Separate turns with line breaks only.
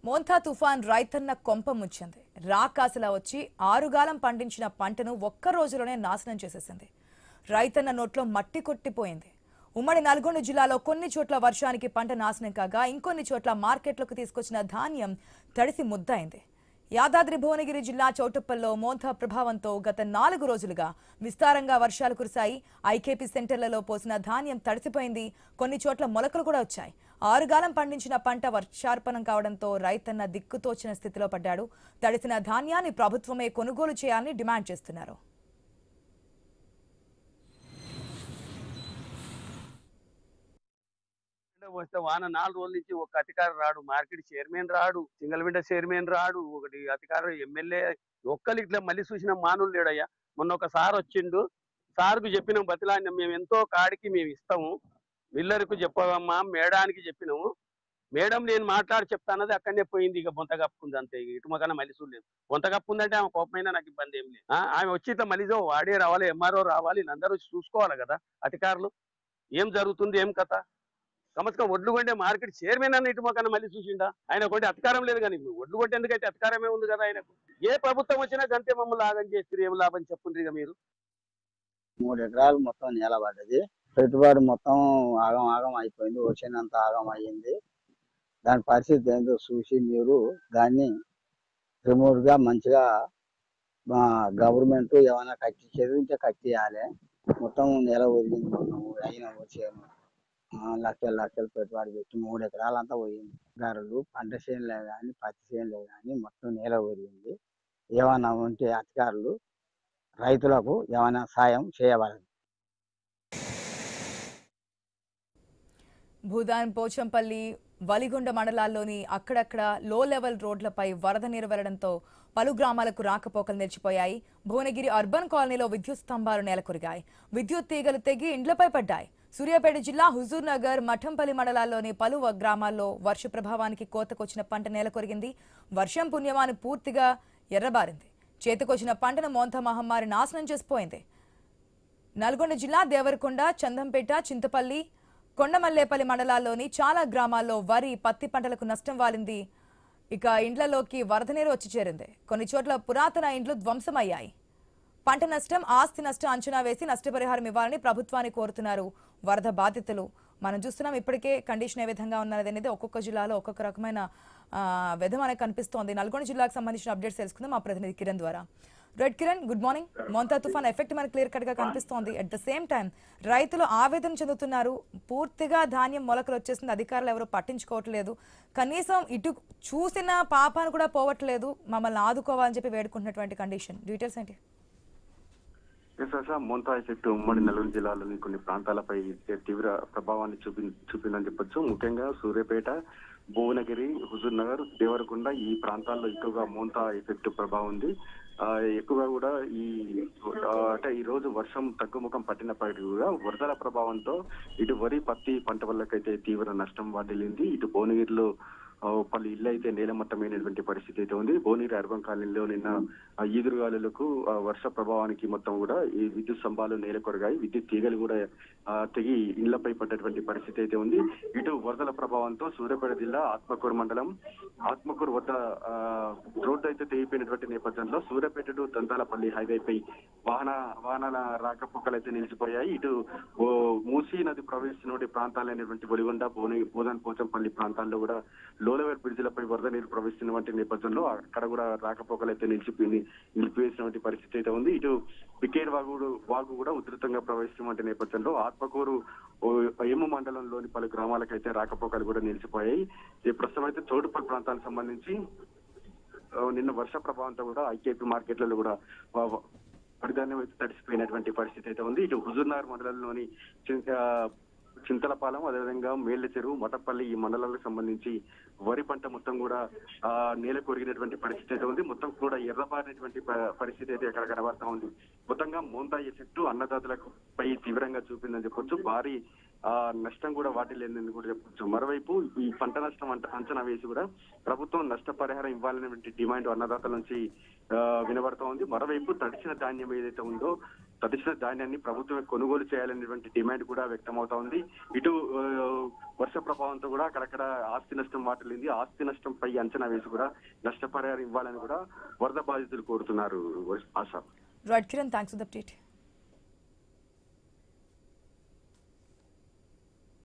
మోంతా తుఫాన్ రైతన్న కొంప ముచ్చింది. రాకాసలా వచ్చి ఆరుగాలం పండించిన పంటను ఒక్క రోజులోనే నాశనం చేసేసింది. రైతన్న నోట్లో మట్టి కొట్టిపోయింది. ఉమ్మడి నల్గొండ జిల్లాలో కొన్ని చోట్ల వర్షానికి పంట నాశనం కాగా ఇంకొన్ని చోట్ల మార్కెట్లకు తీసుకొచ్చిన ధాన్యం తడిసి ముద్దయింది. యాదాద్రి భువనగిరి జిల్లా చౌటుప్పల్లో మోంతా ప్రభావంతో గత 4 రోజులుగా విస్తారంగా వర్షాలు కురిశాయి. ఐకేపీ సెంటర్లలో పోసిన ధాన్యం తడిసిపోయింది. కొన్ని చోట్ల మొలకలు కూడా వచ్చాయి. ఆరుగాలం పండించిన పంట వర్షార్పణం కావడంతో రైతన్న దిక్కుతోచిన స్థితిలో పడ్డాడు. తడిసిన ధాన్యాన్ని ప్రభుత్వమే కొనుగోలు చేయాలని డిమాండ్ చేస్తున్నారు.
వస్తే వాన 4 రోజుల నుంచి ఒక అధికారి రాడు, మార్కెట్ చైర్మన్ రాడు, సింగిల్ విండో చైర్మన్ రాడు, ఒకటి అధికారి ఎమ్మెల్యే ఒక్కరు ఇట్లా మళ్ళీ చూసిన మానులు లేడయ్యా. మొన్న ఒక సార్ వచ్చిండు, సార్కు చెప్పినాం బతిలాడినాం, మేము ఎంతో కాడికి మేము ఇస్తాము, మిల్లర్కు చెప్పవమ్మా, మేడానికి చెప్పినాము, మేడం నేను మాట్లాడి చెప్తానది అక్కడనే పోయింది. ఇక బొంత కప్పుకుంది అంతే. ఇటుమకన్నా మళ్ళీ చూడలేదు. బొంత కప్పుకుందంటే ఆమె కోపమైనా నాకు ఇబ్బంది ఏం లేదు. ఆమె వచ్చి ఇట్లా మళ్ళీ వాడే రావాలి, ఎంఆర్ఓ రావాలి, వీళ్ళందరూ వచ్చి చూసుకోవాలి కదా అధికారులు, ఏం జరుగుతుంది ఏం కథ. కమస్కం ఒడ్లు కొంటే మార్కెట్ చైర్మన్ అన్న ఇటుమకన్నా మళ్ళీ చూసిండా? ఆయన కొంటే అధికారం లేదు కానీ ఒడ్లు కొంటే ఎందుకైతే అధికారమే ఉంది కదా ఆయనకు. ఏ ప్రభుత్వం వచ్చినా గంతే మమ్మల్ని ఆగం చేస్తారు, ఏం లాభం చెప్పుండ్రు ఇక మీరు.
3 ఎకరాలు మొత్తం నేల పడ్డది. పెట్టుబడి మొత్తం ఆగం ఆగం అయిపోయింది. వచ్చినంత ఆగం అయ్యింది. దాని పరిస్థితి ఏందో చూసి మీరు దాన్ని రిమోట్ గా మంచిగా గవర్నమెంట్ ఏమైనా కట్టించేది ఉంటే కట్టియాలి. మొత్తం నెల ఒరిగింది. మొత్తం అయినా వచ్చాము లక్షలు లక్షలు పెట్టుబడి పెట్టి 3 ఎకరాలంతా పోయింది. గారులు పంట చేనులే కానీ పత్తి చేనులే కానీ మొత్తం నేల ఒరిగింది. ఏమైనా ఉంటే అధికారులు రైతులకు ఏమైనా సాయం చేయవలెను.
భూదాన్, పోచంపల్లి, వలిగొండ మండలాల్లోని అక్కడక్కడ లో లెవెల్ రోడ్లపై వరద నీరు వెళ్లడంతో పలు గ్రామాలకు రాకపోకలు నిలిచిపోయాయి. భువనగిరి అర్బన్ కాలనీలో విద్యుత్ స్తంభాలు నేలకొరిగాయి. విద్యుత్ తీగలు తెగి ఇండ్లపై పడ్డాయి. సూర్యాపేట జిల్లా హుజూర్ నగర్, మఠంపల్లి మండలాల్లోని పలు గ్రామాల్లో వర్ష ప్రభావానికి కోతకొచ్చిన పంట నేలకొరిగింది. వర్షం పుణ్యమాని పూర్తిగా ఎర్రబారింది. చేతికొచ్చిన పంటను మోంతా మహమ్మారి నాశనం చేసిపోయింది. నల్గొండ జిల్లా దేవరకొండ, చందంపేట, చింతపల్లి, కొండమల్లేపల్లి మండలాల్లోని చాలా గ్రామాల్లో వరి, పత్తి పంటలకు నష్టం వాలింది. ఇక ఇండ్లలోకి వరద నీరు వచ్చి చేరింది. కొన్ని చోట్ల పురాతన ఇండ్లు ధ్వంసమయ్యాయి. పంట నష్టం, ఆస్తి నష్టం అంచనా వేసి నష్టపరిహారం ఇవ్వాలని ప్రభుత్వాన్ని కోరుతున్నారు వరద బాధితులు. మనం చూస్తున్నాం ఇప్పటికే కండిషన్ ఏ విధంగా ఉన్నది అనేది ఒక్కొక్క జిల్లాలో ఒక్కొక్క రకమైన విధం అనేది కనిపిస్తోంది. నల్గొండ జిల్లాకు సంబంధించిన అప్డేట్స్ తెలుసుకుందాం మా ప్రతినిధి కిరణ్ ద్వారా. Red Kiran, good morning. Montha తుఫాన్ ఎఫెక్ట్ మనకు క్లియర్ కట్ గా కనిపిస్తోంది. అట్ ద సేమ్ టైం రైతులు ఆవేదన చెందుతున్నారు. పూర్తిగా ధాన్యం మొలకలు వచ్చేసింది, అధికారులు ఎవరు పట్టించుకోవట్లేదు, కనీసం ఇటు చూసిన పాపాను కూడా పోవట్లేదు, మమ్మల్ని ఆదుకోవాలని చెప్పి వేడుకుంటున్నటువంటి కండిషన్. డీటెయిల్స్ ఏంటి?
మోంతా ఎఫెక్ట్ ఉమ్మడి నల్గొండ జిల్లాలోని కొన్ని ప్రాంతాలపై తీవ్ర ప్రభావాన్ని చూపిందని చెప్పొచ్చు. ముఖ్యంగా సూర్యాపేట, భువనగిరి, హుజూర్ నగర్, దేవరకొండ ఈ ప్రాంతాల్లో ఎక్కువగా మోంతా ఎఫెక్ట్ ప్రభావం ఉంది. ఎక్కువగా కూడా అంటే ఈ రోజు వర్షం తగ్గుముఖం పట్టినప్పటికీ కూడా వరదల ప్రభావంతో ఇటు వరి, పత్తి పంట వల్లకైతే తీవ్ర నష్టం వాటిల్లింది. ఇటు భువనగిరిలో పలు ఇళ్ళు అయితే నేలమట్టమైనటువంటి పరిస్థితి అయితే ఉంది. భువనగిరి అర్బన్ కాలనీలో నిన్న ఈదురుగాలులకు వర్ష ప్రభావానికి మొత్తం కూడా ఈ విద్యుత్ స్తంభాలు నేల కొరగాయి. విద్యుత్ తీగలు కూడా తెగి ఇళ్లపై పడ్డటువంటి పరిస్థితి అయితే ఉంది. ఇటు వరదల ప్రభావంతో సూర్యాపేట జిల్లా ఆత్మకూరు మండలం ఆత్మకూరు వద్ద రోడ్డు అయితే తెగిపోయినటువంటి నేపథ్యంలో సూర్యాపేట టు దంతాలపల్లి హైవేపై వాహనాల రాకపోకలు అయితే నిలిచిపోయాయి. ఇటు మూసీ నది ప్రవహిస్తున్న ప్రాంతాలైనటువంటి వలిగొండ, భూదాన్, పోచంపల్లి ప్రాంతాల్లో కూడా లో లెవెల్ బ్రిడ్జిలపై వరద నీరు ప్రవహిస్తున్నటువంటి నేపథ్యంలో అక్కడ కూడా రాకపోకలు అయితే నిలిపివేసినటువంటి పరిస్థితి అయితే ఉంది. ఇటు బికేర్ వాగు కూడా ఉధృతంగా ప్రవహిస్తున్నటువంటి నేపథ్యంలో ఆత్మకూరు ఎమ్ము మండలంలోని పలు గ్రామాలకైతే రాకపోకలు కూడా నిలిచిపోయాయి. ప్రస్తుతం అయితే చౌటుప్పల్ ప్రాంతానికి సంబంధించి నిన్న వర్ష ప్రభావంతో కూడా ఐకేపీ మార్కెట్లలో కూడా వరిధాన్యం అయితే తడిసిపోయినటువంటి పరిస్థితి అయితే ఉంది. ఇటు హుజూర్నగర్ మండలంలోని చింతలపాలెం, అదేవిధంగా మేళ్ల చెరువు, మఠపల్లి ఈ మండలాలకు సంబంధించి వరి పంట మొత్తం కూడా నేల కొరిగినటువంటి పరిస్థితి అయితే ఉంది. మొత్తం కూడా ఎర్రబారినటువంటి పరిస్థితి అయితే అక్కడ కనబడతా ఉంది. మొత్తంగా మోంతా ఎఫెక్ట్ అన్నదాతలకు పై తీవ్రంగా చూపిందని చెప్పొచ్చు. భారీ నష్టం కూడా వాటిల్లేదని కూడా చెప్పొచ్చు. మరోవైపు ఈ పంట నష్టం అంచనా వేసి కూడా ప్రభుత్వం నష్టపరిహారం ఇవ్వాలనేటువంటి డిమాండ్ అన్నదాతల నుంచి వినబడుతూ ఉంది. మరోవైపు తడిసిన ధాన్యం ఏదైతే ఉందో తడిసిన ధాన్యాన్ని ప్రభుత్వమే కొనుగోలు చేయాలనేటువంటి డిమాండ్ కూడా వ్యక్తమవుతా ఉంది. ఇటు వర్ష ప్రభావంతో కూడా అక్కడక్కడ ఆస్తి నష్టం వాటిల్లింది. ఆస్తి నష్టంపై అంచనా వేసి కూడా నష్టపరిహారం ఇవ్వాలని కూడా వరద బాధితులు కోరుతున్నారు. ఆశ.
Right Kiran, thanks for the update.